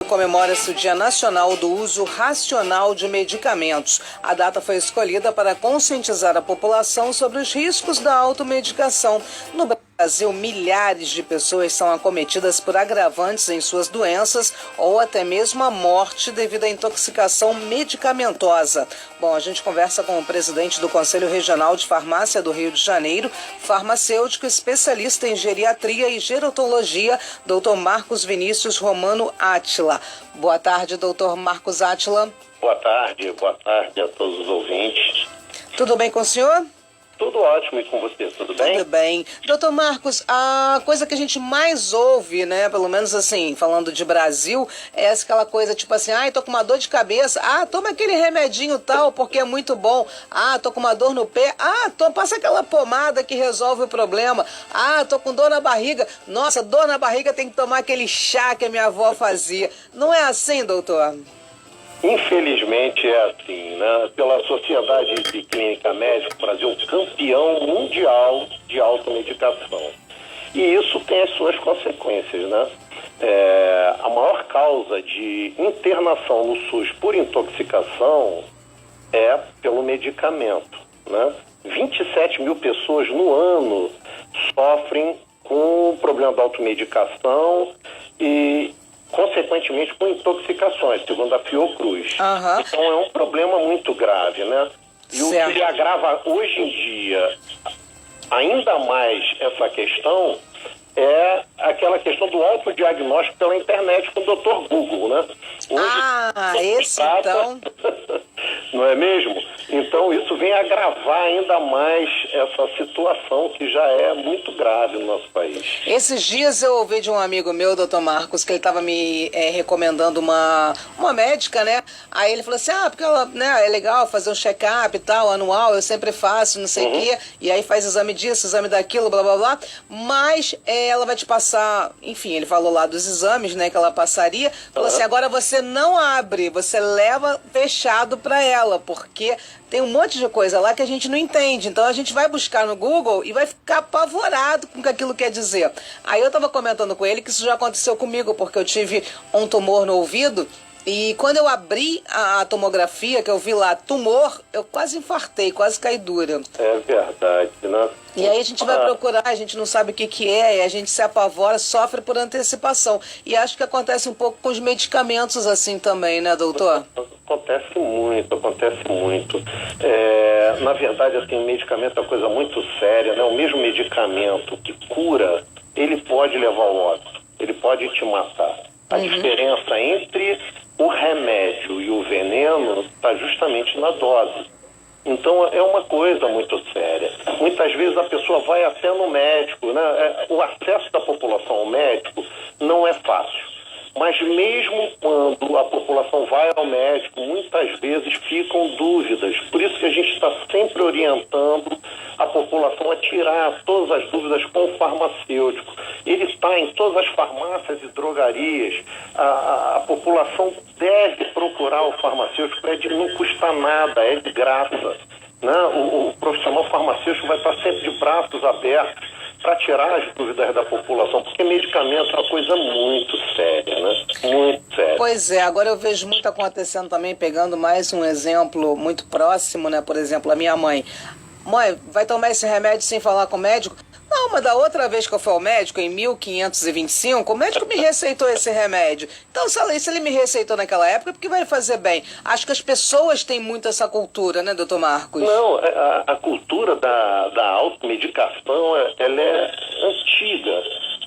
Comemora-se o Dia Nacional do Uso Racional de Medicamentos. A data foi escolhida para conscientizar a população sobre os riscos da automedicação. No Brasil, milhares de pessoas são acometidas por agravantes em suas doenças ou até mesmo a morte devido à intoxicação medicamentosa. Bom, a gente conversa com o presidente do Conselho Regional de Farmácia do Rio de Janeiro, farmacêutico especialista em geriatria e gerontologia, Dr. Marcos Vinícius Romano Átila. Boa tarde, Dr. Marcos Átila. Boa tarde a todos os ouvintes. Tudo bem com o senhor? Tudo ótimo, e com você, tudo bem? Tudo bem. Doutor Marcos, a coisa que a gente mais ouve, né, pelo menos assim, falando de Brasil, é aquela coisa tipo assim, tô com uma dor de cabeça, toma aquele remedinho tal, porque é muito bom, tô com uma dor no pé, passa aquela pomada que resolve o problema, tô com dor na barriga, nossa, dor na barriga tem que tomar aquele chá que a minha avó fazia. Não é assim, doutor? Infelizmente é assim, né? Pela Sociedade de Clínica Médica, o Brasil é um campeão mundial de automedicação. E isso tem as suas consequências, né? A maior causa de internação no SUS por intoxicação é pelo medicamento, né? 27 mil pessoas no ano sofrem com o problema da automedicação e consequentemente com intoxicações, segundo a Fiocruz. Então é um problema muito grave, né? E certo. O que agrava hoje em dia ainda mais essa questão é aquela questão do autodiagnóstico pela internet com o Dr. Google, né? Hoje, esse então... Não é mesmo? Então isso vem agravar ainda mais essa situação que já é muito grave no nosso país. Esses dias eu ouvi de um amigo meu, doutor Marcos, que ele estava me recomendando uma médica, né? Aí ele falou assim, porque ela, né, é legal fazer um check-up e tal, anual, eu sempre faço, não sei o quê, e aí faz exame disso, exame daquilo, blá, blá, blá, mas ela vai te passar, enfim, ele falou lá dos exames, né, que ela passaria, falou assim, agora você não abre, você leva fechado para ela, porque tem um monte de coisa lá que a gente não entende. Então a gente vai buscar no Google e vai ficar apavorado com o que aquilo quer dizer. Aí eu estava comentando com ele que isso já aconteceu comigo, porque eu tive um tumor no ouvido e quando eu abri a tomografia, que eu vi lá tumor, eu quase infartei, quase caí dura. É verdade, né? E aí a gente vai procurar, a gente não sabe o que é, e a gente se apavora, sofre por antecipação. E acho que acontece um pouco com os medicamentos assim também, né, doutor? Acontece muito. Na verdade, assim, o medicamento é uma coisa muito séria, né? O mesmo medicamento que cura, ele pode levar ao óbito, ele pode te matar. A diferença entre o remédio e o veneno está justamente na dose. Então é uma coisa muito séria. Muitas vezes a pessoa vai até no médico, né? O acesso da população ao médico não é fácil. Mas mesmo quando a população vai ao médico, muitas vezes ficam dúvidas. Por isso que a gente está sempre orientando a população a tirar todas as dúvidas com o farmacêutico. Ele está em todas as farmácias e drogarias. A população deve procurar o farmacêutico, não custa nada, é de graça. Né? O profissional farmacêutico vai estar sempre de braços abertos para tirar as dúvidas da população, porque medicamento é uma coisa muito séria, né? Muito séria. Pois é, agora eu vejo muito acontecendo também, pegando mais um exemplo muito próximo, né? Por exemplo, a minha mãe. Mãe, vai tomar esse remédio sem falar com o médico? Não, mas da outra vez que eu fui ao médico, em 1525, o médico me receitou esse remédio. Então, se ele me receitou naquela época, é porque vai fazer bem. Acho que as pessoas têm muito essa cultura, né, doutor Marcos? Não, a cultura da automedicação, ela é antiga.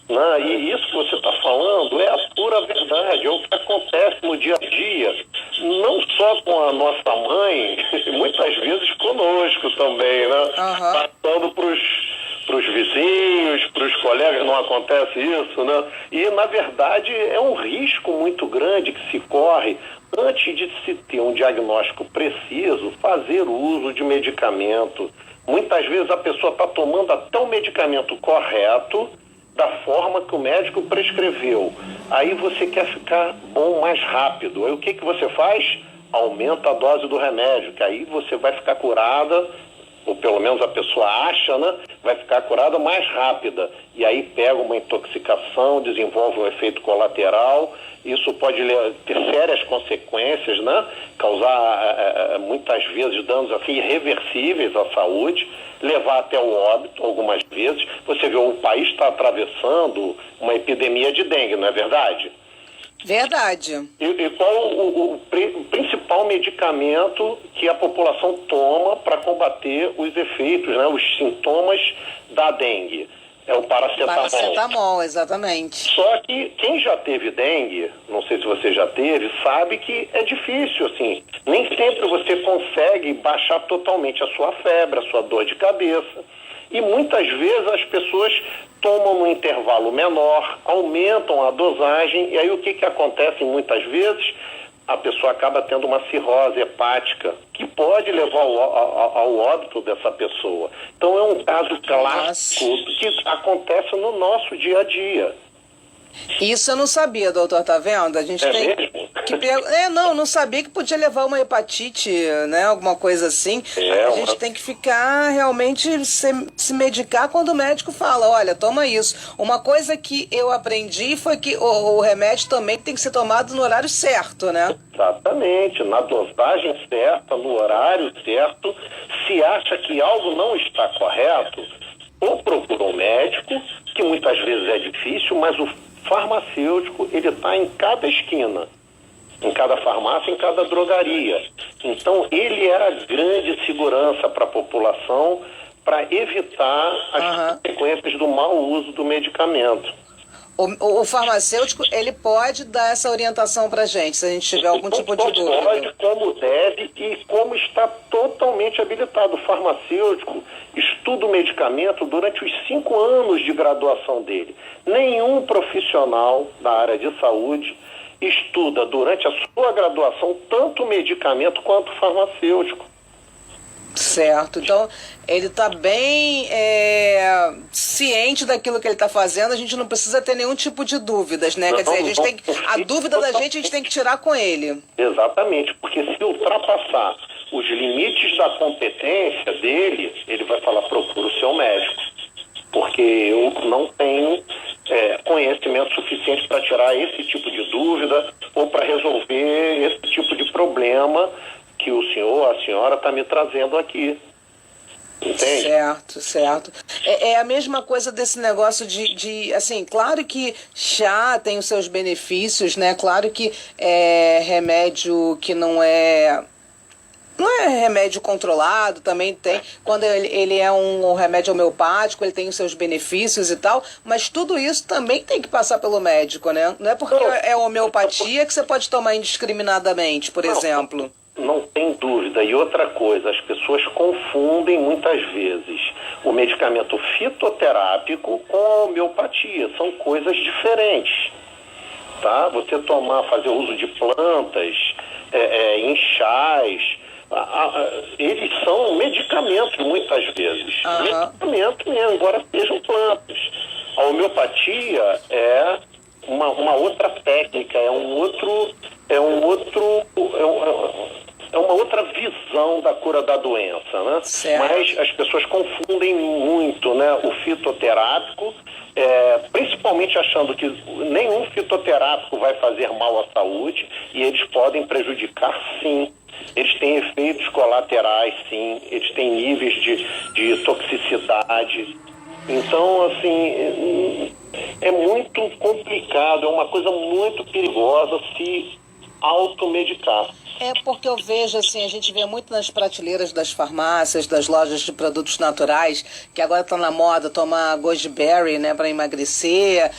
Né? E isso que você está falando é a pura verdade, é o que acontece no dia a dia, não só com a nossa mãe, muitas vezes conosco também, né? Passando para os vizinhos, para os colegas, não acontece isso, né? E, na verdade, é um risco muito grande que se corre antes de se ter um diagnóstico preciso, fazer uso de medicamento. Muitas vezes a pessoa está tomando até o medicamento correto, da forma que o médico prescreveu. Aí você quer ficar bom mais rápido. Aí o que você faz? Aumenta a dose do remédio, que aí você vai ficar curada ou pelo menos a pessoa acha, né, vai ficar curada mais rápida. E aí pega uma intoxicação, desenvolve um efeito colateral, isso pode ter sérias consequências, né, causar muitas vezes danos assim, irreversíveis à saúde, levar até o óbito algumas vezes. Você vê, o país está atravessando uma epidemia de dengue, não é verdade? Verdade. E qual o principal medicamento que a população toma para combater os efeitos, né, os sintomas da dengue? É o paracetamol. Paracetamol, exatamente. Só que quem já teve dengue, não sei se você já teve, sabe que é difícil, assim. Nem sempre você consegue baixar totalmente a sua febre, a sua dor de cabeça. E muitas vezes as pessoas tomam um intervalo menor, aumentam a dosagem, e aí o que acontece muitas vezes? A pessoa acaba tendo uma cirrose hepática, que pode levar ao óbito dessa pessoa. Então é um caso clássico que acontece no nosso dia a dia. Isso eu não sabia, doutor, tá vendo? A gente tem mesmo? que não sabia que podia levar uma hepatite, né? Alguma coisa assim. A gente tem que ficar realmente se medicar quando o médico fala, olha, toma isso. Uma coisa que eu aprendi foi que o remédio também tem que ser tomado no horário certo, né? Exatamente, na dosagem certa, no horário certo. Se acha que algo não está correto, ou procura um médico, que muitas vezes é difícil, mas o farmacêutico, ele está em cada esquina, em cada farmácia, em cada drogaria. Então, ele é a grande segurança para a população para evitar as consequências do mau uso do medicamento. O farmacêutico, ele pode dar essa orientação para a gente, se a gente tiver algum tipo de dúvida. Pode, como deve e como está totalmente habilitado. O farmacêutico estuda o medicamento durante os 5 anos de graduação dele. Nenhum profissional da área de saúde estuda durante a sua graduação tanto o medicamento quanto o farmacêutico. Certo, então ele está bem ciente daquilo que ele está fazendo, a gente não precisa ter nenhum tipo de dúvidas, né? Quer dizer, a dúvida da gente a gente tem que tirar com ele. Exatamente, porque se ultrapassar os limites da competência dele, ele vai falar, procura o seu médico, porque eu não tenho conhecimento suficiente para tirar esse tipo de dúvida ou para resolver esse tipo de problema que o senhor, a senhora está me trazendo aqui. Entende? Certo. É a mesma coisa desse negócio assim, claro que chá tem os seus benefícios, né? Claro que é remédio que não é remédio controlado, também tem, quando ele é um remédio homeopático, ele tem os seus benefícios e tal, mas tudo isso também tem que passar pelo médico, né? Não é porque é homeopatia que você pode tomar indiscriminadamente, por exemplo. Não tem dúvida. E outra coisa, as pessoas confundem muitas vezes o medicamento fitoterápico com a homeopatia. São coisas diferentes, tá? Você fazer uso de plantas, em chás, eles são medicamentos muitas vezes. Medicamentos mesmo, embora sejam plantas. A homeopatia é uma outra técnica, é uma outra visão da cura da doença, né? Certo. Mas as pessoas confundem muito, né, o fitoterápico, principalmente achando que nenhum fitoterápico vai fazer mal à saúde, e eles podem prejudicar, sim. Eles têm efeitos colaterais, sim. Eles têm níveis de toxicidade. Então, assim, é muito complicado, é uma coisa muito perigosa se automedicar. É porque eu vejo, assim, a gente vê muito nas prateleiras das farmácias, das lojas de produtos naturais, que agora está na moda tomar goji berry, né, para emagrecer,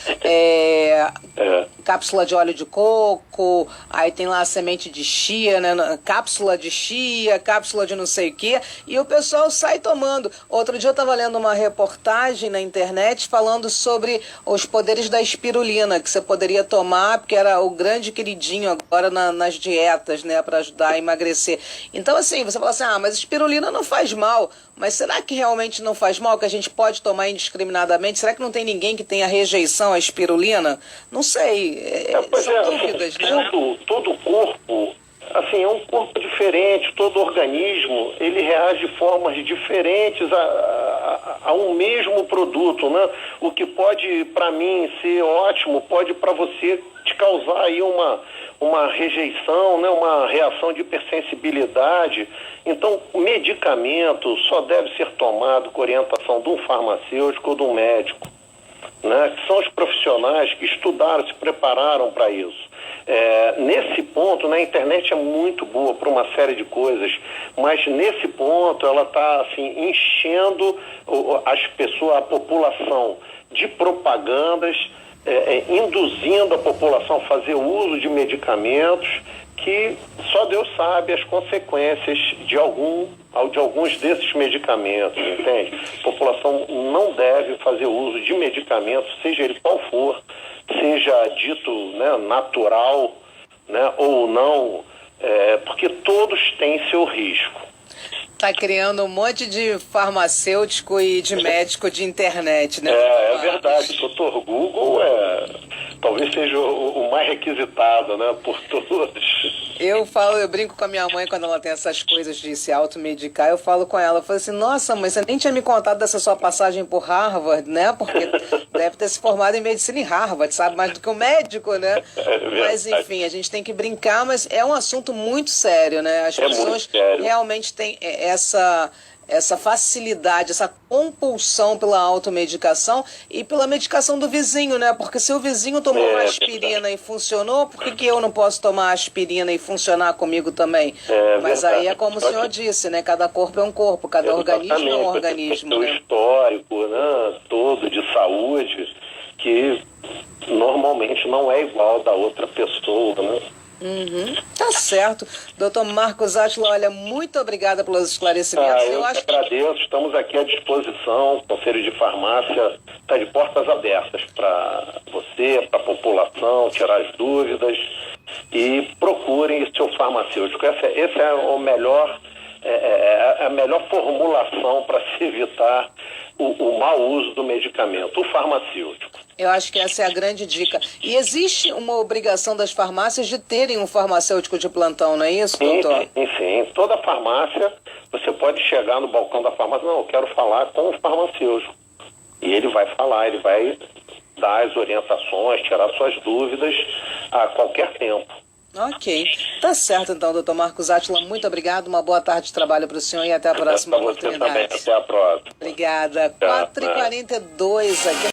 cápsula de óleo de coco, aí tem lá a semente de chia, né, cápsula de chia, cápsula de não sei o quê, e o pessoal sai tomando. Outro dia eu estava lendo uma reportagem na internet falando sobre os poderes da espirulina, que você poderia tomar, porque era o grande queridinho agora nas dietas, né, para ajudar a emagrecer. Então, assim, você fala assim, mas espirulina não faz mal, mas será que realmente não faz mal, que a gente pode tomar indiscriminadamente? Será que não tem ninguém que tenha rejeição à espirulina? Não sei, são dúvidas, assim, né? Todo o corpo assim, é um corpo diferente, todo organismo, ele reage de formas diferentes a um mesmo produto, né? O que pode, para mim, ser ótimo, pode para você te causar aí uma rejeição, né? Uma reação de hipersensibilidade. Então, o medicamento só deve ser tomado com orientação de um farmacêutico ou de um médico, né? Que são os profissionais que estudaram, se prepararam para isso. Nesse ponto, né, a internet é muito boa para uma série de coisas, mas nesse ponto ela está assim, enchendo as pessoas, a população de propagandas, induzindo a população a fazer uso de medicamentos que só Deus sabe as consequências de alguns desses medicamentos, entende? A população não deve fazer uso de medicamentos, seja ele qual for, seja dito, né, natural, né, ou não, porque todos têm seu risco. Tá criando um monte de farmacêutico e de médico de internet, né? É verdade. O Dr. Google talvez seja o mais requisitado, né, por todos. Eu brinco com a minha mãe quando ela tem essas coisas de se automedicar, eu falo com ela, eu falo assim, nossa mãe, você nem tinha me contado dessa sua passagem por Harvard, né? Porque deve ter se formado em medicina em Harvard, sabe mais do que o médico, né? Mas enfim, a gente tem que brincar, mas é um assunto muito sério, né? As pessoas realmente têm essa facilidade, essa compulsão pela automedicação e pela medicação do vizinho, né? Porque se o vizinho tomou uma aspirina e funcionou, por que eu não posso tomar aspirina e funcionar comigo também? Mas aí é como o senhor disse, né? Cada corpo é um corpo, cada organismo é um organismo. O histórico, né, todo de saúde, que normalmente não é igual da outra pessoa, né? Tá certo. Doutor Marcos Átila, olha, muito obrigada pelos esclarecimentos. Eu agradeço, estamos aqui à disposição, o Conselho de Farmácia está de portas abertas para você, para a população, tirar as dúvidas e procurem o seu farmacêutico. Esse é o melhor, a melhor formulação para se evitar o mau uso do medicamento, o farmacêutico. Eu acho que essa é a grande dica. E existe uma obrigação das farmácias de terem um farmacêutico de plantão, não é isso, doutor? Sim. Toda farmácia, você pode chegar no balcão da farmácia, não, eu quero falar com o farmacêutico. E ele vai falar, ele vai dar as orientações, tirar suas dúvidas a qualquer tempo. Ok. Tá certo, então, doutor Marcos Átila, muito obrigado, uma boa tarde de trabalho para o senhor e até a próxima oportunidade. Até a próxima. Obrigada. 4h42 aqui.